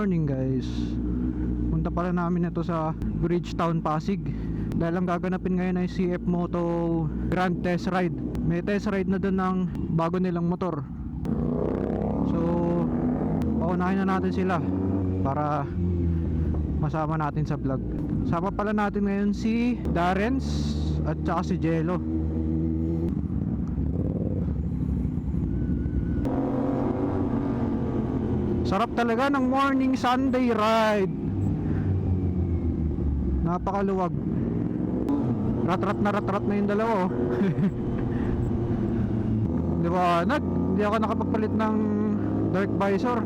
morning guys. Punta pala namin ito sa Bridgetown, Pasig. Dahil ang gaganapin ngayon ay CF Moto Grand Test Ride. May test ride na doon ng bago nilang motor. So paunahin na natin sila para masama natin sa vlog. Sama pala natin ngayon si Darrens at saka si Jello. Sarap talaga ng morning Sunday ride. Napakaluwag. Rat-rat na yung dalawa oh. Di ba? Hindi ako nakapagpalit ng dark visor.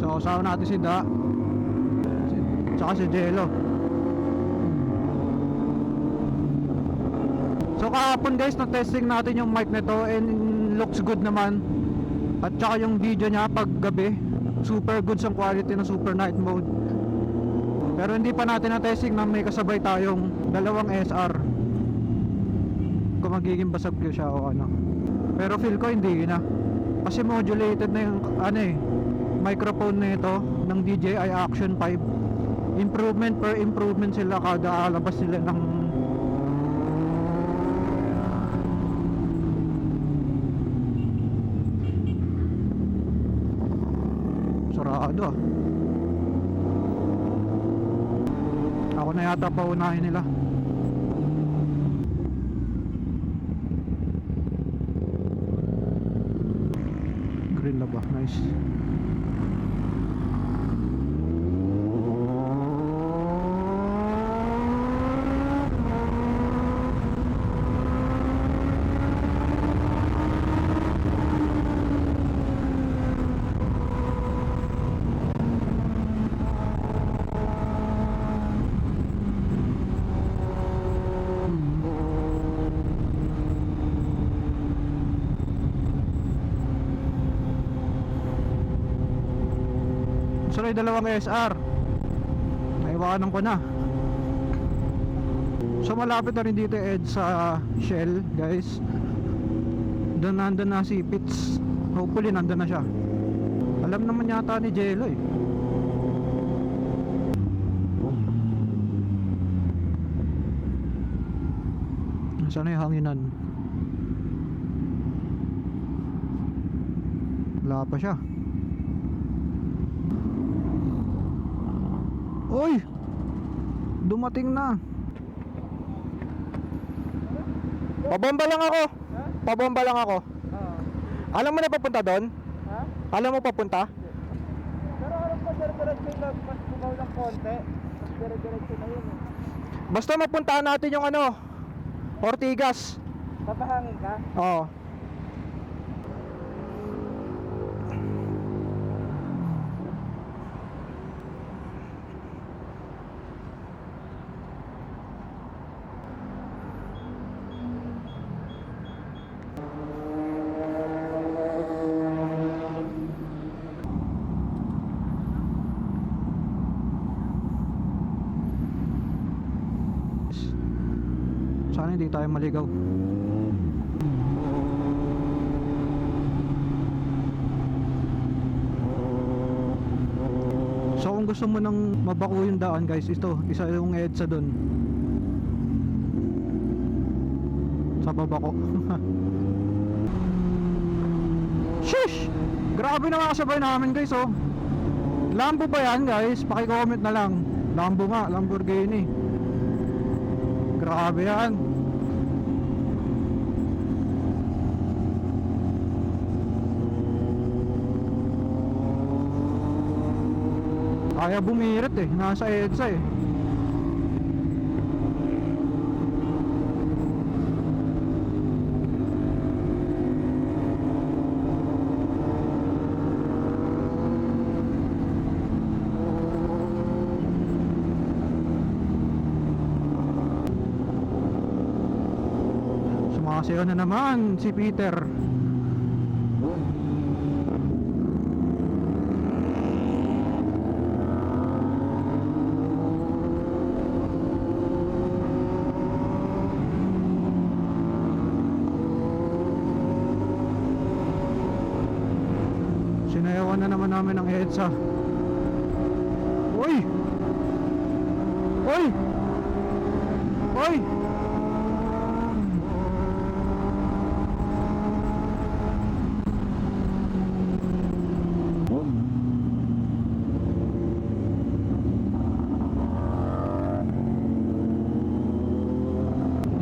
So kasama natin si Da tsaka si Jello. So kahapon guys, na-testing natin yung mic nito and looks good naman. At saka yung video niya pag gabi, super good ang quality ng super night mode. Pero hindi pa natin na-testing na may kasabay tayong dalawang SR, kung magiging basag ko siya o ano. Pero feel ko hindi na, kasi modulated na yung microphone nito ng DJI Action 5. Improvement per improvement sila kada alabas nila ng sarado ah. Ako na yata paunahin nila. Green na ba? Nice. Sorry, dalawang SR. Naiwanan ko na. So malapit na rin dito edge sa Shell guys. Doon nandun na si Pitts. Hopefully nandun na siya. Alam naman yata ni Jello eh. Saan yung hanginan? Wala pa siya. Uy! Dumating na. Pabomba lang ako. Pabomba lang ako. Alam mo na papunta doon? Ha? Alam mo papunta? Pero alam ko, dire-diretso na mas bumaw ng konti. Mas dire-diretso na yun eh. Basta mapuntahan natin yung Ortigas. Papahangin ka? Oo. Sana hindi tayo maligaw. So kung gusto mo nang mabako yung daan guys, ito, isa yung EDSA dun sa babako. Sheesh! Grabe na makasabay namin guys oh. Lambo ba yan guys? Paki-comment na lang. Lambo nga, Lamborghini. Grabe yan. Kaya bumirit eh, nasa EDSA eh. Sumasayaw na naman si Peter. EDSA. Uy! Uy! Uy!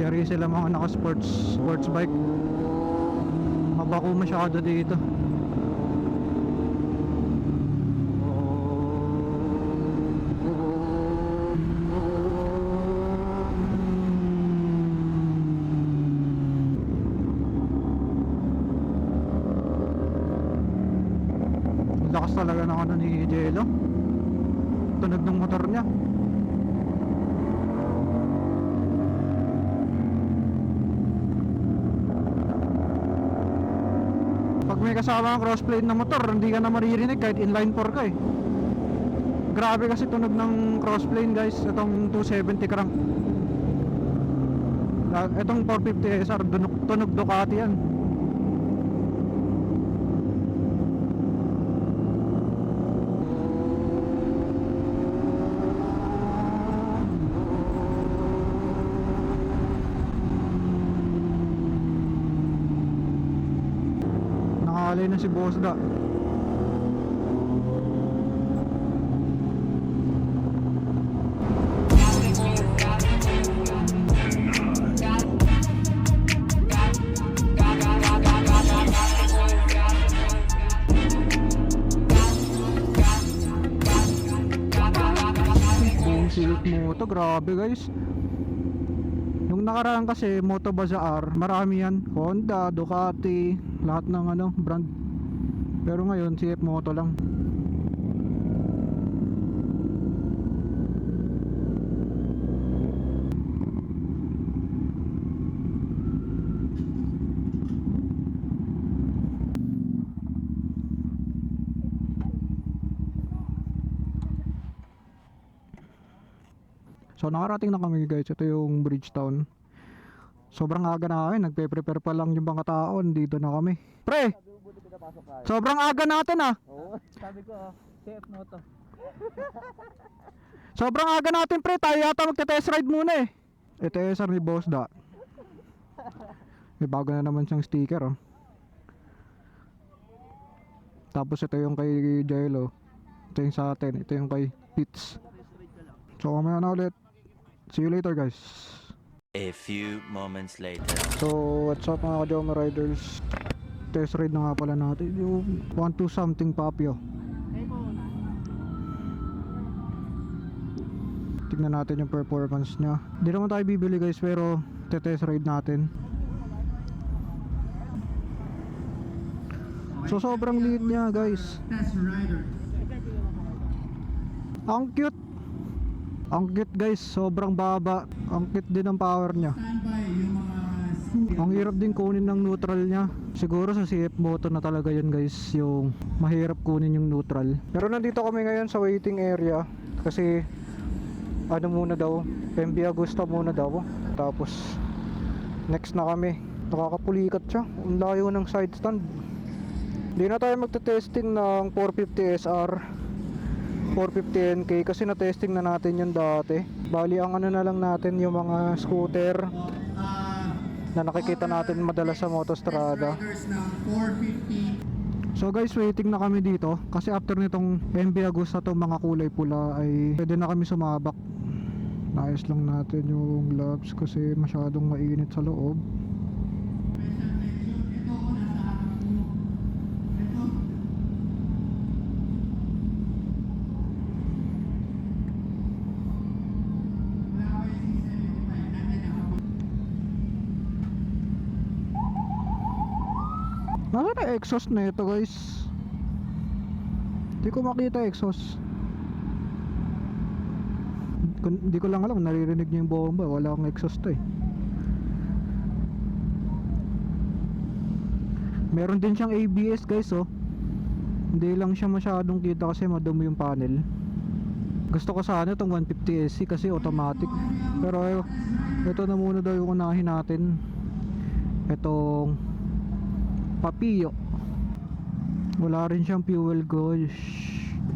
Yari sila mga naka sports bike. Mabako masyado dito. Lakas talaga ng ano ni Jello. Tunog ng motor niya. Pag may kasama ang crossplane na motor, hindi ka na maririnig kahit inline 4 ka eh. Grabe kasi tunog ng crossplane guys. Itong 270 crank. Itong 450 SR, tunog Ducati yan. Nakalay na si Boss Da. Buong silip mo to, grabe guys. Yung nakaraan kasi Moto Bazaar, marami yan. Honda, Ducati, lahat ng ano, brand. Pero ngayon CF Moto lang. So nakarating na kami guys, ito yung Bridgetown. Sobrang aga na kami, nagpe-prepare pa lang yung mga tao, dito na kami. Pre! Sabi mo buti pinapasok ka. Sobrang aga natin ah! Oo, sabi ko CF Moto. Sobrang aga natin pre, tayo yata magte-test ride muna eh. Ito yung SR ni Boss Da. May bago na naman siyang sticker oh. Tapos ito yung kay Jello. Ito yung sa atin, ito yung kay Pitts. So mamaya na ulit. See you later guys. A few moments later. So what's up mga Kajoma Riders. Test ride na nga pala natin yung 1.2 something Papio. Tignan natin yung performance nya. Di naman tayo bibili guys, pero test ride natin. So sobrang liit nya guys. Ang cute. Ang cute guys, sobrang baba. Ang cute din ang power nya. Ang hirap din kunin ng neutral nya. Siguro sa CF Moto na talaga yun guys, yung mahirap kunin yung neutral. Pero nandito kami ngayon sa waiting area kasi ano muna daw, MB Agusta muna daw. Tapos next na kami. Nakakapulikat siya, ang layo ng side stand. Hindi na tayo magte-testing ng 450 SR 450 NK kasi na-testing na natin yun dati. Bali ang ano na lang natin yung mga scooter na nakikita natin madalas sa Motostrada. So guys, waiting na kami dito kasi after nitong MB Agusta to mga kulay pula ay pwede na kami sumabak. Naayos lang natin yung gloves kasi masyadong mainit sa loob. Nasaan na exhaust na ito guys? Hindi ko makita exhaust. Hindi ko lang alam, naririnig niyo yung bomba. Wala akong exhaust to eh. Meron din siyang ABS guys oh. Hindi lang siya masyadong kita kasi madumi yung panel. Gusto ko sana itong 150SC kasi automatic. Pero ito na muna daw yung unahin natin. Itong Papio. Wala rin siyang fuel gauge.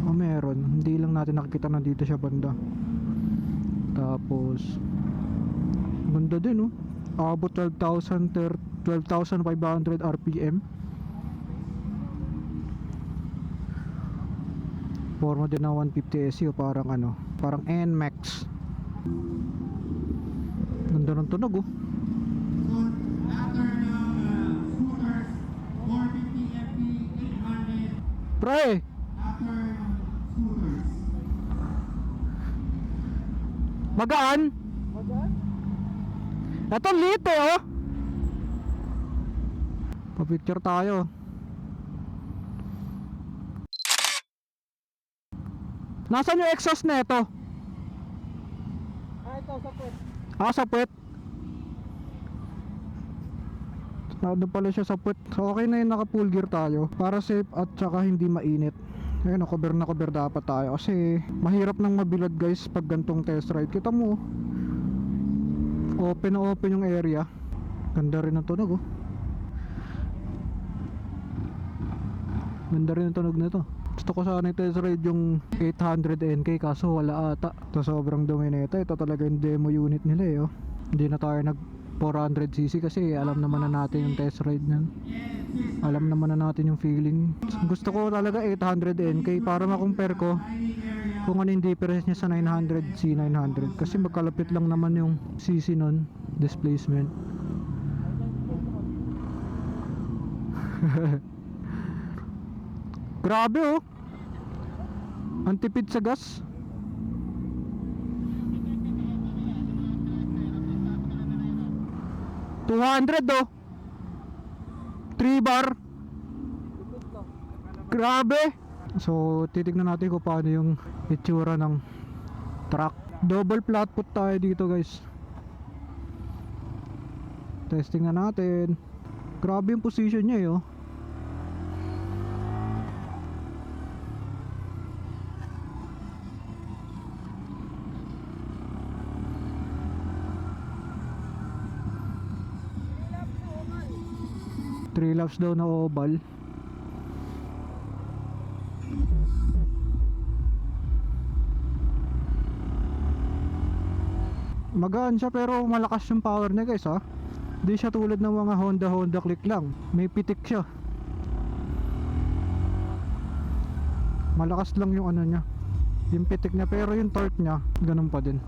O meron, hindi lang natin nakikita na dito siya banda. Tapos ganda din, oh. Abot 12,500 RPM. Forma din ng 150 SE, parang ano, parang NMAX. Ganda ng tunog, oh. After the scooters, 450 MP, 800. Pre, After scooters. magaan. Magaan? Ito lit, eh, oh. Pa-picture tayo. Nasaan yung exhaust na ito? Ito sa puwet. Sa puwet. Doon pala siya sa puwet. So okay na yung naka full gear tayo para safe at saka hindi mainit. Ayun, cover na cover dapat tayo kasi mahirap nang mabilad guys pag gantong test ride. Kita mo, open na open yung area. Ganda rin ang tunog, oh. Ganda rin ang tunog na to. Gusto ko sana i-test ride yung 800 NK kaso wala ata. Ito sobrang dumi na ito. Ito talaga yung demo unit nila, eh, oh. Hindi na tayo nag 400cc kasi alam naman na natin yung test ride nan. Alam naman na natin yung feeling. Gusto ko talaga 800 NK para ma-compare ko kung ano yung difference niya sa 900 C900 kasi magkalapit lang naman yung CC nun, displacement. Grabe, oh. Ang tipid sa gas. $200, oh. 3 bar. Grabe. So titignan natin kung paano yung itsura ng truck. Double flat foot tayo dito guys. Testing na natin. Grabe yung position niya, eh, oh. 3 laps daw na oval. Magaan siya pero malakas yung power niya guys, ha. Hindi siya tulad ng mga Honda click lang. May pitik siya. Malakas lang yung ano niya, yung pitik niya, pero yung torque niya ganun pa din.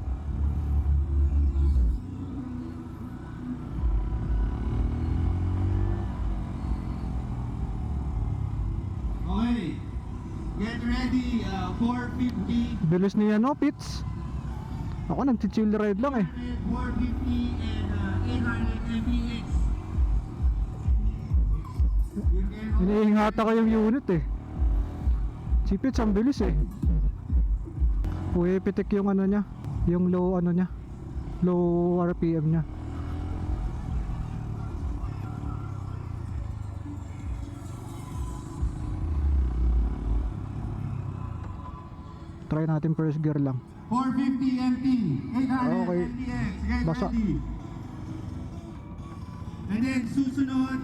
Okay. Get ready, 450. Bilis niya, no, Pits? Ako nag-chill ride lang, eh. 450 and 800 MPX. Iniingatan ko yung unit, eh. Si Pits ang bilis, eh. Uy, pitik yung ano niya, yung low ano niya, low RPM niya. Try natin first gear lang. 450 MT, 800 Okay. MPX. Get Basa. ready. And then susunod,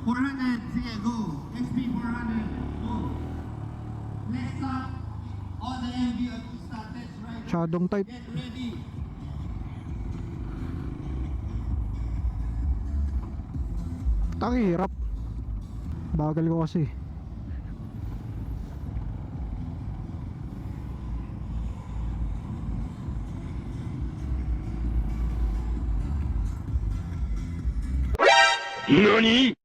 400. Sige, go. XP 400. Go. Next up, all the MV of the started right. Masyadong tight. Get ready. Hirap. Bagal ko kasi. NANI?!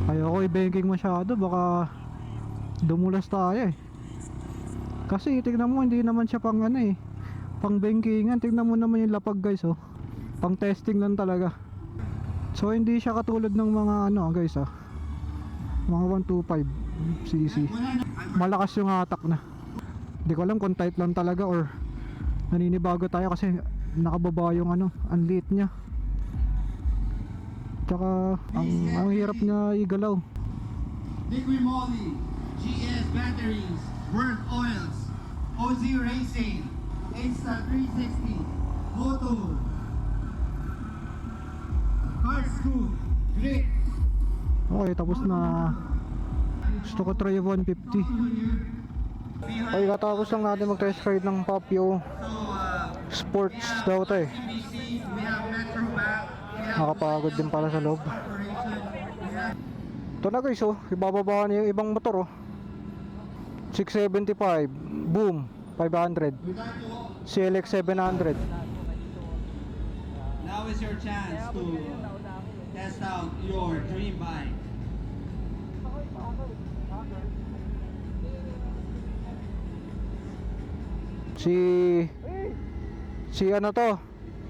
Ayoko i-banking masyado, baka dumulas tayo, eh. Kasi tingnan mo, hindi naman siya pang ano, eh, pang bankingan. Tingnan mo naman yung lapag guys, oh. Pang testing lang talaga. So hindi siya katulad ng mga ano guys, ah, mga 125cc. Malakas yung hatak na. Hindi ko alam kung tight lang talaga or naninibago tayo kasi nakababa yung ano, ang liit niya. Tsaka ang hirap niya igalaw. Liqui Moly, GS Batteries, World Oils, OZ Racing, Insta360, Motor, Car Scoop, Grit. Okay, tapos na. Gusto ko try yung 150. Okay, katapos lang natin mag-test ride ng Papio Sports daw to eh. CBC, we have Metrobank, we have Nakapagod din pala sa loob. Ito na guys, oh, ibababa na yung ibang motor, oh. 675, boom, 500, CLX 700. Now is your chance to test out your dream bike. Si ano to?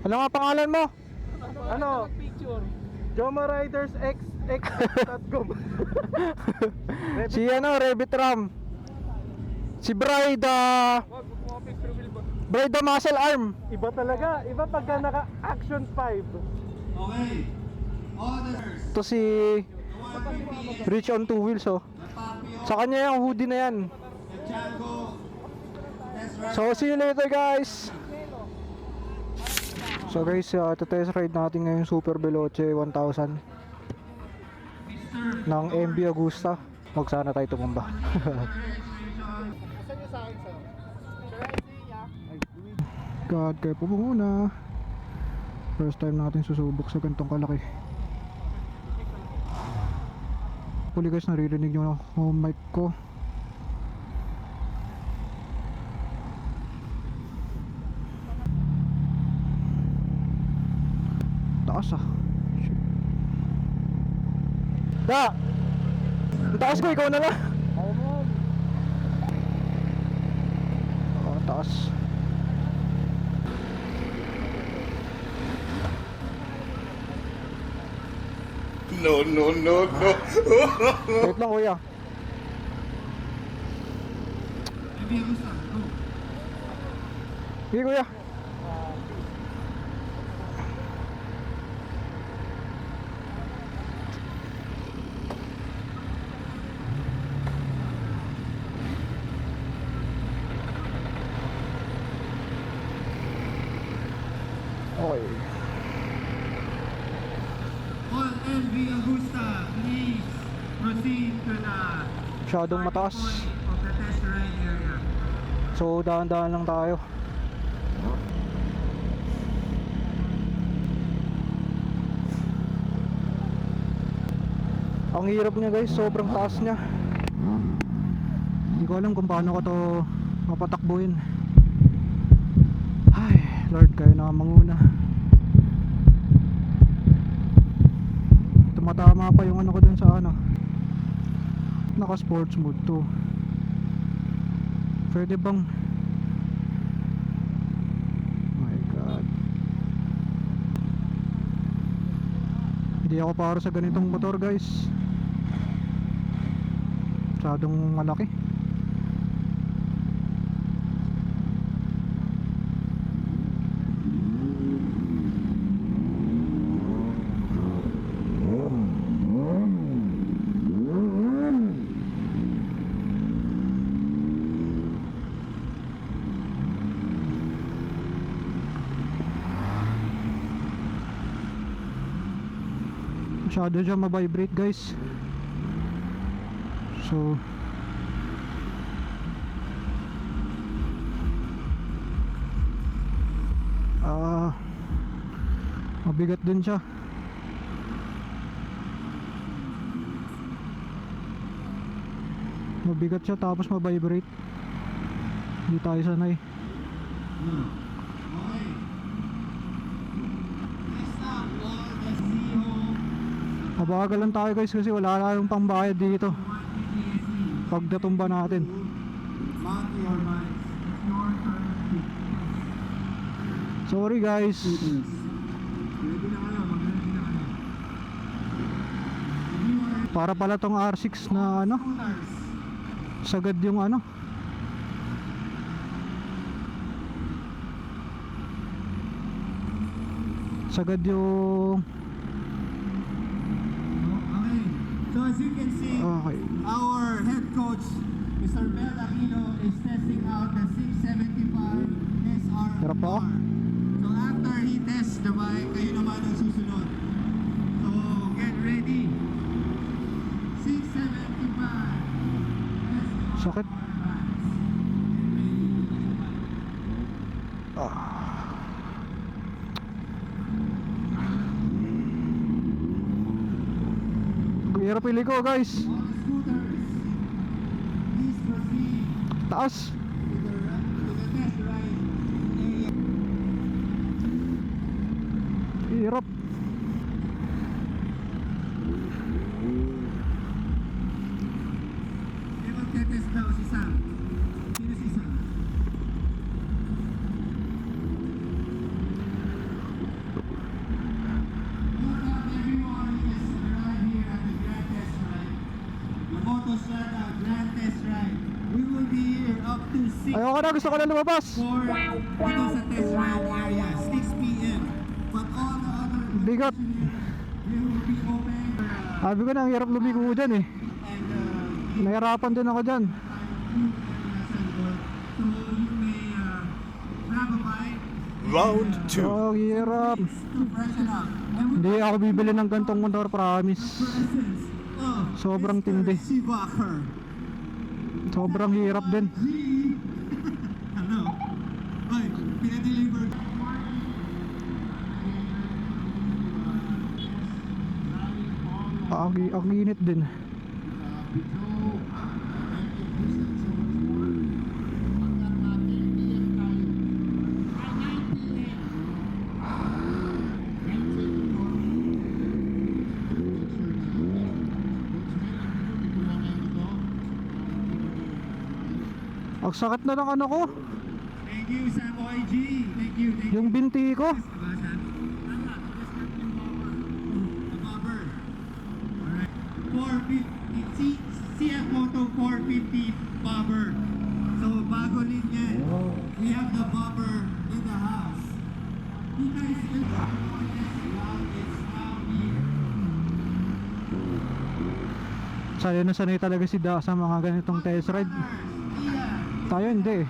Ano nga pangalan mo? Ano? Joma Riders XX.com. Si ano, Revit Ram. Si Brida. Brida Muscle Arm. Iba talaga. Iba pagka naka-Action 5. Okay. Others. To si Rich on Two Wheels, oh. Sa kanya yung hoodie na yan. Django. Test ride. So see you later guys. So guys, test ride natin ngayon Super Veloce 1000 ng MV Agusta. Huwag sana tayo tumamba. God, kayo po muna. First time natin susubok sa ganitong kalaki. Huli guys, naririnig nyo yung mic ko. Taas ah. Shit. Da! Ang taas ko, ikaw na lang. Oh, taas. No, no, no, no. Wait lang kuya. Sige kuya. Okay. All MV Agusta, please proceed to the Masyadong mataas. point of the test ride area. So dahan-dahan lang tayo. Ang hirap niya guys, sobrang taas niya. Hindi ko alam kung paano ko to mapatakbuhin. Ay, Lord, kayo na manguna. Tumatama pa yung ano ko dun sa ano. Naka sports mode to. Pwede bang? My God. Hindi ako para sa ganitong motor guys. Masyadong malaki. Masyado siya ma-vibrate guys. So mabigat din siya. Mabigat siya tapos ma-vibrate. Hindi tayo sanay. Mabagal lang tayo guys kasi wala tayong pambayad dito pag natumba natin. Mount your bikes. Your turn. Sorry guys. Ready na kayo, mag-ready na kayo. Para pala tong R6 na ano, Scooters. sagad yung ano. Sagad yung as you can see, Okay. our head coach, Mr. Mel Aquino, is testing out the 675 SR. Hirap ako. So after he tests the bike, kayo naman ang susunod. So get ready. 675 SR. Sakit. Hirap pili ko guys. All the scooters, please proceed Taas. to the test ride area. Hirap. May magte-test daw si Sam. Sino si Sam? Welcome everyone who has arrived here at the Grand Test Ride. The Motostrada Grand Test Ride. We will be here up to 6 Ayoko na, gusto ko na lumabas. dito sa test ride area, 6 p.m. But all the other Bigat. we will be open Sabi ko na, ang hirap lumigo dyan eh. and Nahirapan din ako dyan. so you may grab a bite Round 2. Oh, hirap. to freshen up. And with Hindi ako bibili ng gantong motor, promise. presence of Sobrang Mr. tindi. Sivaker. Sobrang hirap din. Ano? Ay, pinadeliver. Ang init din. Ang sakit na ng ano ko. Thank you, Sam OIG. Thank you, thank you. Yung binti ko. Diba, Sam? Tama, adjustment yung bobber. The bobber. Alright. 450, CF Moto 450 bobber. So, bago linya. We have the bobber in the house. You guys will it's now here. Sanay talaga si Da sa mga ganitong test ride. Tayo hindi eh.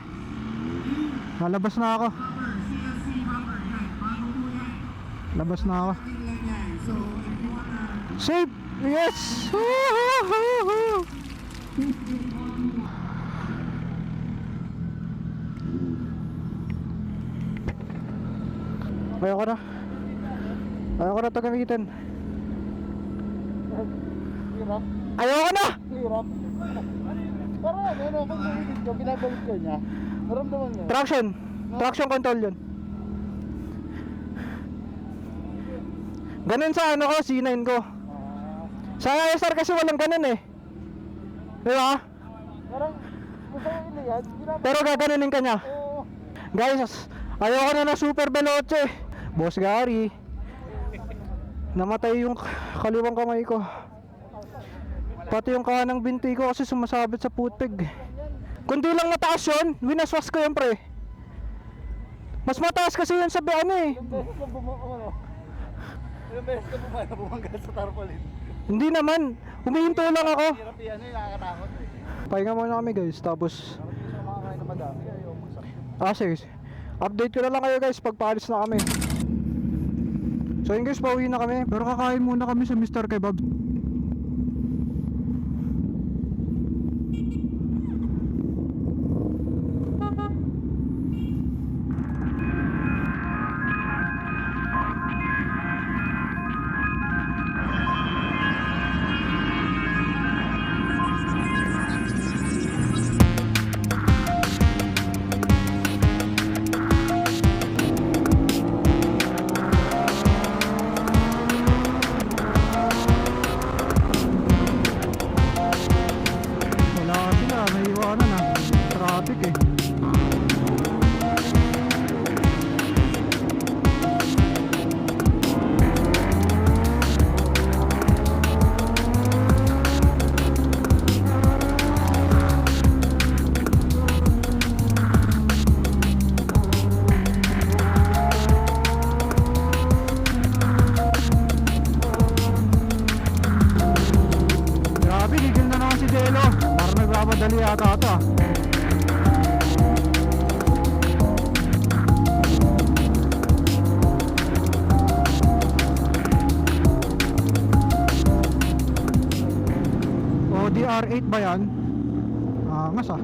Lalabas na ako. Bobber, CLC bobber. Yan, bago po yan. Labas na ako. Ating lang yan. So, if you wanna Safe! Yes! Woohoo! Ayoko na. Ayoko na ito gamitin. Hirap. Ayoko na! Hirap. Parang ano, kung narinig ko, binabalik ko niya. Naramdaman niya. Traction! Traction control yun. Ganun sa ano ko, C9 ko. Sa ISR kasi walang ganun eh. Di ba? Parang, gusto ko ilihan. Pero gaganunin ka niya. Oo. Guys, ayoko na na super veloce. Boss Gary. Namatay yung kaliwang kamay ko. Pati yung kanang binti ko kasi sumasabit sa footpeg. Kundi lang mataas yun, winaswas ko yan pre. Mas mataas kasi yun sa ano eh. Ilang beses ka ilang beses ka bumangga sa tarpaulin. Hindi naman, humihinto lang ako. Hirap yan eh, nakakatakot eh. Pahinga muna kami guys, tapos Parang hindi siya makakain na madami, ayaw mo sa sige. Update ko na lang kayo guys pag paalis na kami. So yun guys, pauwi na kami. Pero kakain muna kami sa Mr. Kebab. Madali yata ito ah. O DR8 ba yan? Angas ah.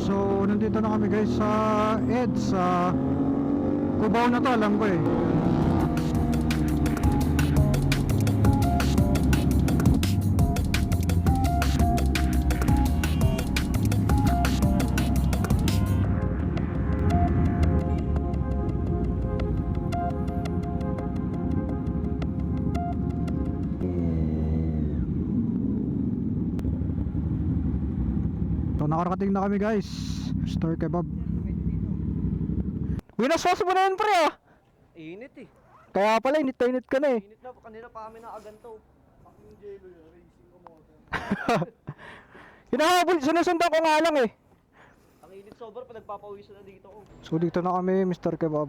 So nandito na kami guys sa EDS sa Cubao na to, alam ko eh. So nakarating na kami guys. Star Kebab. Winaswas mo na yun pre ah. Init eh. Kaya pala init na init ka na eh. Init na, kanina pa kami nakaganto. Fucking jello yun, racing ko mo. Hinahabol, sinusundan ko nga lang eh. Ang init sobra pa nagpapawis na dito ko. So dito na kami Mr. Kebab.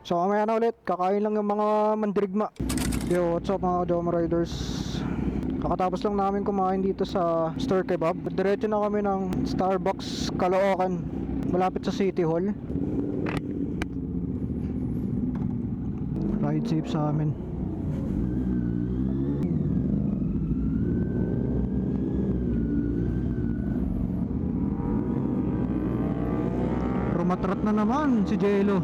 So mamaya na ulit, kakain lang yung mga mandirigma. Yo, what's up mga Doma Riders? Kakatapos lang namin kumain dito sa Star Kebab. Diretso na kami ng Starbucks Caloocan, malapit sa City Hall. Ride safe sa amin. Rumatrat na naman si Jello.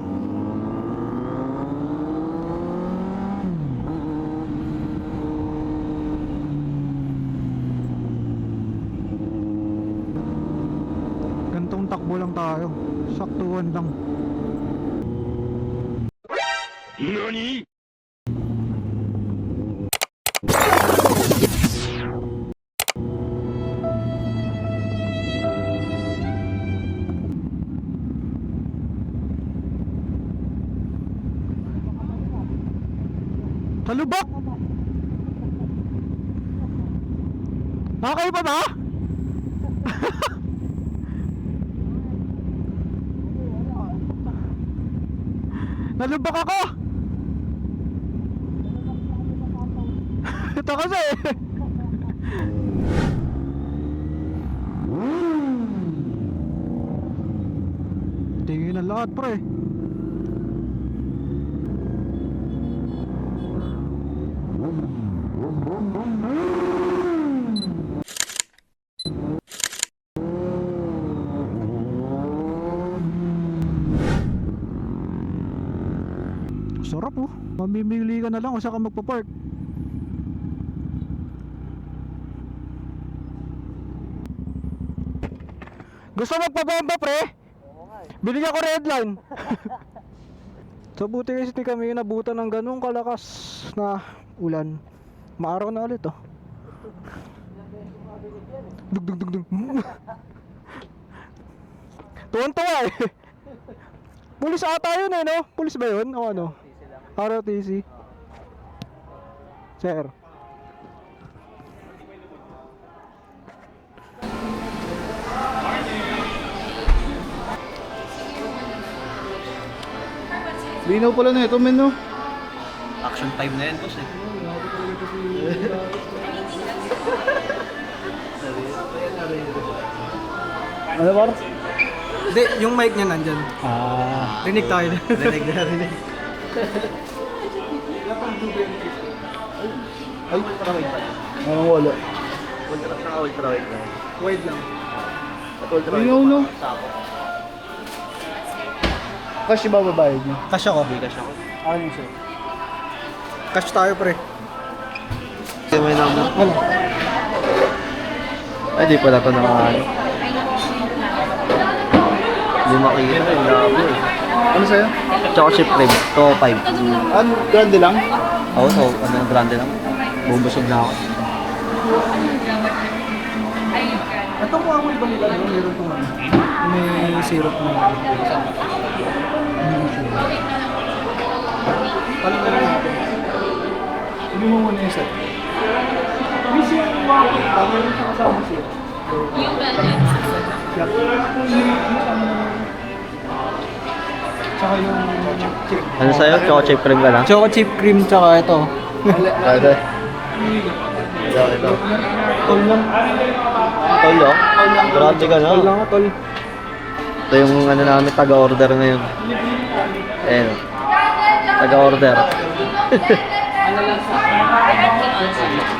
Gantong takbo lang tayo. Saktuhan lang. NANI?! Talubak! Nakakayo pa ba? Nalubak ako! Ito kasi tingin ang lahat pre. Sarap oh. Mamimili ka na lang kung saan ka magpapark. Gusto magpabomba pre? Oo nga eh. Binigyan ko red line. So buti kasi di kami nabutan ng ganung kalakas na ulan. Maaraw na ulit oh. Dug dug dug dug. Tuwan-tuwa eh. Pulis ata yun eh no? Pulis ba yun? O ano? ROTC. Sir. Linaw pala na ito men no? Action 5 na yan, boss eh. Ano ba? Hindi, yung mic niya nandyan. Rinig tayo. Rinig na rinig. Ay, ultrawide pa. Wala. Ultrawide lang. Wide lang. At ultrawide. Linaw no? Sako. Kasi bababayad niyo. Cash ako. Hindi ka siya ko. Ano siya? Cash tayo pre. Kasi may number. Wala. Ay, di pala ito na ano. Hindi makikita yung labo eh. Ano sa'yo? Choco chip rib. To 5. Ano? Grande lang? Oo, so ano yung grande lang. Bubusog na ako. Ito ko ako ibang iba doon, meron itong ano. May syrup na. Paano na lang natin? Hindi mo muna yung set. Busy yung mga tama yung kasama siya. Tsaka yung chip. Ano sa'yo? Choco chip cream ka lang? Choco chip cream tsaka ito. Pwede. Ito. Tol lang. Tol, oh. Grabe ka na. Tol lang tol. Ito yung ano namin, taga-order ngayon. Ayan. Taga-order.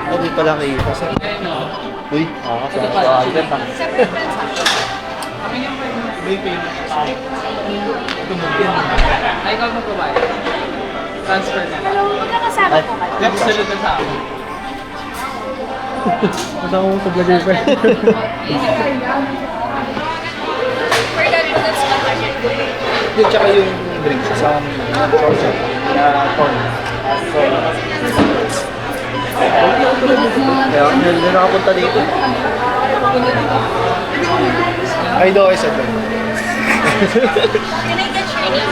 Hindi pala kita. Uy, kasi taga-order pa. Ay, ikaw mag-provide. Transfer na. Hello, magkakasama po kayo. Yep, sunod na sa akin. Ba't ako paglagay pa? For that, that's what Yung tsaka yung drinks sa Kaya hindi nakapunta dito. Ay, do, isa doon. Can I get your name?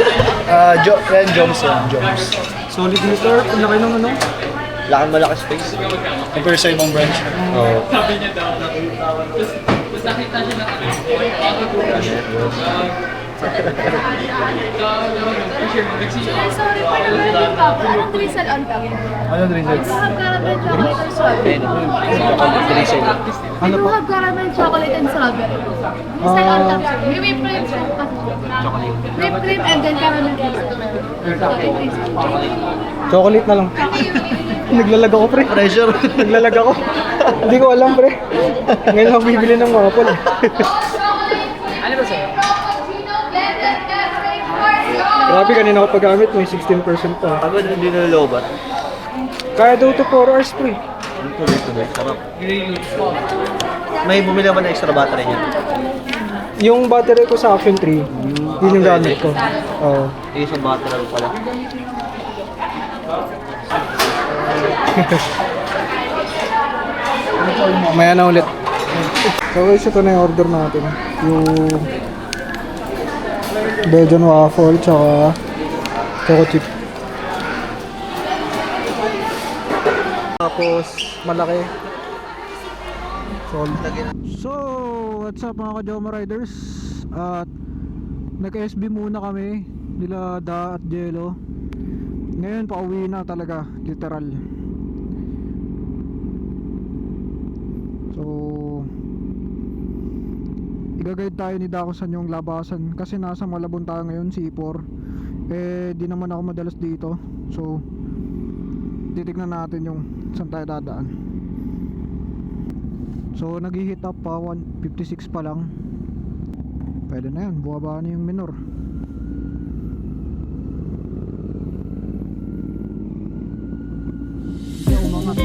Yan, Joms yan, Joms. Solid meter, ang laki ng ano. Lakang malaki space. Compare sa ibang branch. Oo. Sorry po, naman pa ako. Anong drizzle on top? Ano rin yun? You have caramel chocolate and strawberry. Ano You po? have caramel chocolate and strawberry. Drizzle on top, sir. May whipped cream, sir. Whipped cream and then caramel drizzle. Chocolate na lang. Naglalag ako pre. Pressure. Naglalag ako. Hindi ko alam pre. Ngayon ako bibili ng waffle eh. Ano ba sa'yo? Grabe, kanina ako paggamit, may 16% pa. Pagod hindi nalolobat. Kaya daw to 4 hours pre. Ang tuloy-tuloy. Sarap. May bumili naman ng extra battery niya. Yung battery ko sa Action 3, yun yung gamit ko. Oo. Isang battery pala. Maya na ulit. So guys, ito na yung order natin. Yung Belgian waffle tsaka choco chip. Tapos malaki. So, what's up mga ka-Joma Riders? At nag-SB muna kami nila Da at Jello. Ngayon pauwi na talaga, literal. So, i-guide tayo ni Da kung saan yung labasan kasi nasa Malabon tayo ngayon, C4. Eh, di naman ako madalas dito. So, titignan natin yung saan tayo dadaan. So, nag-hit up pa, 156 pa lang. Pwede na yan, buwaba na yung minor. Umangat.